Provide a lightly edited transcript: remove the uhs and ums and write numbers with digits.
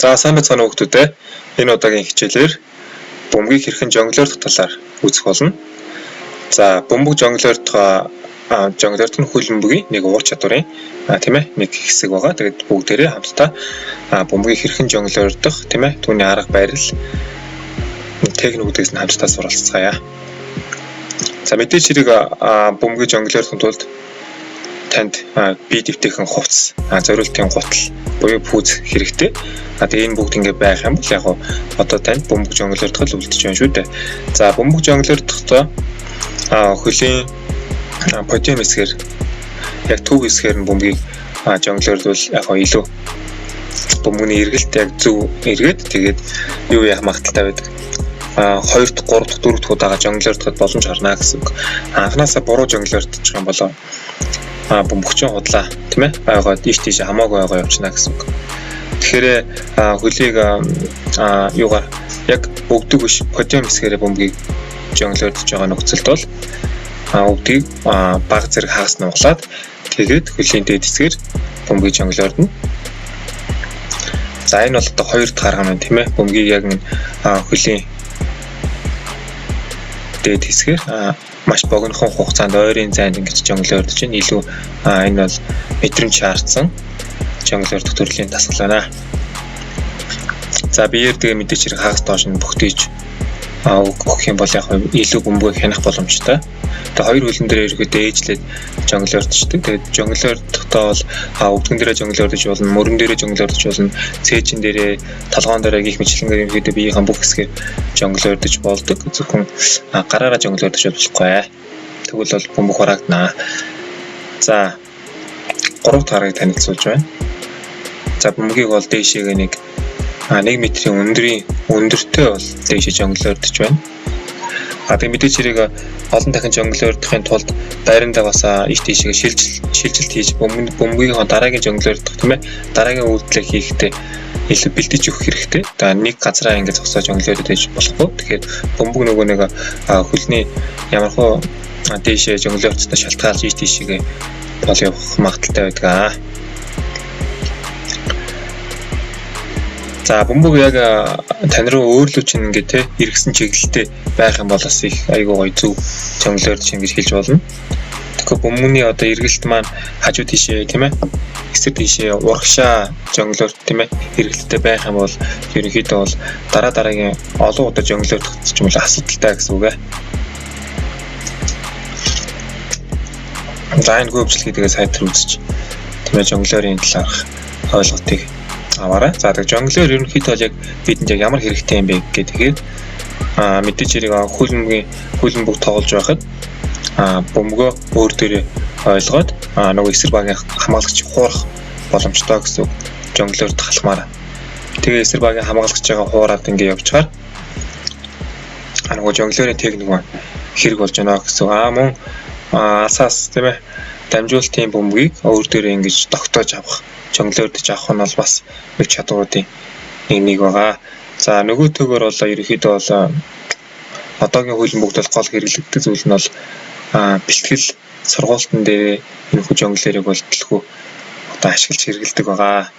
За сайн байцгаана уу хүүхдүүдээ. Энэ удаагийн хичээлээр бөмбөгийг хэрхэн жонглердох талаар үзэх болно. За бөмбөг жонглердох нь хөл бөмбөгийн нэг уур чадварын тийм ээ нэг хэсэг байгаа. Тэгээд бүгдээрээ хамтдаа бөмбөгийг хэрхэн жонглердох тийм ээ түүний арга барил техникүүдээс нь хамтдаа суралцгаая. За мэдээж хэрэг бөмбөгийг жонглердохын тулд танд бие дэвтэйхэн хувцас, зориултын гутал буюу пүүз хэрэгтэй. Тэгээ энэ бүгд ингэ байх юм бол яг одоо танд бөмбөг жонглердох л үлдэж байна шүү дээ. За бөмбөг жонглердохдоо хөлийн подиум хэсгээр яг төв хэсгээр нь бөмбөгийг жонглердвол яг илүү бөмбөгийн эргэлт яг зөв эргээд тэгээд юу яах магадaltaй байдаг. 2-р, 3-р, 4-р удаага жонглердоход боломж гарна гэсэн үг. Анханасаа буруу жонглердчих юм бол бөмбөгчийн худлаа тийм ээ байгаад ийш хамаагүй байгаа явчихна гэсэн үг. Тэгэхээр хөлийг юугаар яг өвдөг биш подиум хэсгээрээ бөмбөгийг жонглердож байгаа нөхцөлд бол өвдгийг бага зэрэг хагас нуглаад тэгээд хөлийн дээд хэсгээр бөмбөгийг жонглердно. За энэ бол одоо 2 дахь арга маань тийм ээ бөмбөгийг яг хөлийн дээд хэсгээр маш богинохон хугацаанд ойрын зайд ингэж жонглердож байна. Илүү энэ бол мэдрэмж шаардсан жонглердох төрлийн дасгал байна. За биеэр тэгээ мэдээч хэрэг хагас доош нь бүхтийж өгөх юм бол яг илүү бөмбөгийг хянах боломжтой. Тэгээ хоёр хөлн дээр ерөөдөө ээжлээд жонглердчихдаг. Тэгээд жонглердохдоо бол өвдгөн дээрээ жонглердож болно, мөрөн дээрээ жонглердож болно, цээжин дээрээ, толгоон дээрээ гих мэтлэнгээр ерөөдөө биеийн бүх хэсгээр жонглердож болдог. Зөвхөн гараараа жонглердож болохгүй. Тэгвэл бол бөмбөг хураагдана. За 3 дахь аргыг танилцуулж байна. За бөмбөгийг бол дээшээгээ 1 метрийн өндөртэй бол дээшээ жонглердож байна. Тэгээ мэдээч хэрэг олон дахин жонглердохын тулд байрандаа бас иш тийшээ шилжилт хийж бөмбөгийн дараагийн жонглердох тийм ээ дараагийн үйлдэлийг хийхдээ илүү бэлдэж өгөх хэрэгтэй. Нэг газараа ингэж зогсоо жонглердож байж болохгүй. Тэгэхээр бөмбөг нөгөө нэг хөлний ямархуу дээшээ жонглердохтой шалтгаалж иш тийшээ бол явах магадaltaй байдаг. За бөмбөг яг тань руу өөрлөж чинь ингээ те эргэсэн чиглэлтэй байх юм бол бас их айгүй гоё зөв жонглердож ингэж хэлж болно. Тэгэхээр бөмбөгийн одоо эргэлт маань хажуу тийшээ тийм ээ эсрэг тийшээ урагшаа жонглерд тийм ээ эргэлттэй байх юм бол ерөнхийдөө бол дараагийн олон удаа жонглердох ч юм уу асуудалтай гэсэн үг ээ. За энэ хөвчлөгийг тэгээ сайтар үзэж тийм ээ жонглерийн талаарх ойлголтыг аваарай. За тэг жонглер ерөнхийдөө яг бидэнд яг ямар хэрэгтэй юм бэ гэхээр мэдээж хэрэг хөлбөмбөг тоглож байхад бөмбөгөө өөр дээрээ ойлгоод нөгөө эсрэг багийн хамгаалагч хуурах боломжтой гэсэн жонглерд халахмаар. Тэгээ эсрэг багийн хамгаалагчгаа хуураад ингэ явчихаар нөгөө жонглерийн техник маань хэрэг болж байна гэсэн. Мөн алсаас тийм ээ дамжуулалтын бөмбөгийг өөр дээрээ ингэж тогтоож авах жонглердож авах нь бол бас нэг чадваруудын нэг байгаа. За нөгөө төгөөр бол ерөнхийдөө бол одоогийн хөлбөмбөгт бол гол хэрэглэгдэх зүйл нь бол бэлтгэл сургуультан дээр энэ хүү жонглерыг бол төлхөө одоо ашиглаж хэрэглэдэг байгаа.